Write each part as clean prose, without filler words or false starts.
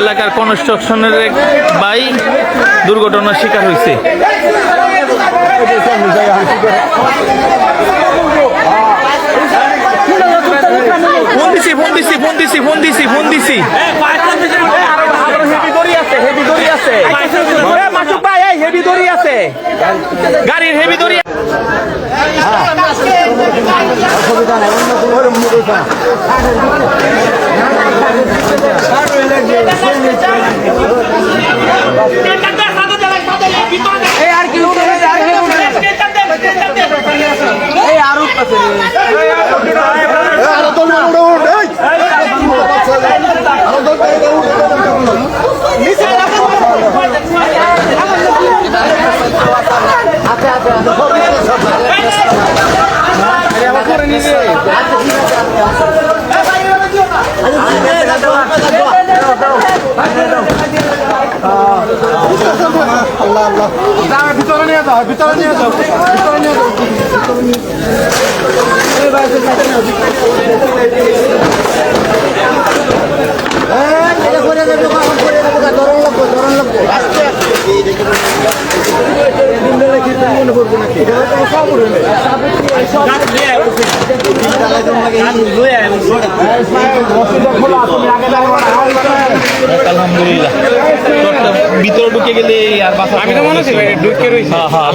এলাকার কনস্ট্রাকশনের এক ভাই দুর্ঘটনার শিকার হয়েছে। গাড়ির হেভি দড়ি ভিতরে নিয়ে যাও, ভিতরে নিয়ে যাও, ভিতরে নিয়ে যাও। আলহামদুলিল্লাহ ভিতরে ঢুকে গেলে আর আমি তো মনে হচ্ছে ঢুকে রয়েছে। হ্যাঁ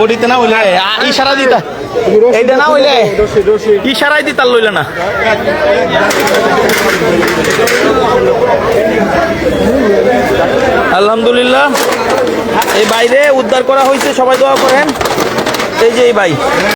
বডিতে না হইলে ইশারা দিতা, এইটা না হইলে ইশারাই দিতার লইলে না। আলহামদুলিল্লাহ এই বাইরে উদ্ধার করা হয়েছে, সবাই দোয়া করেন। এই যে এই ভাই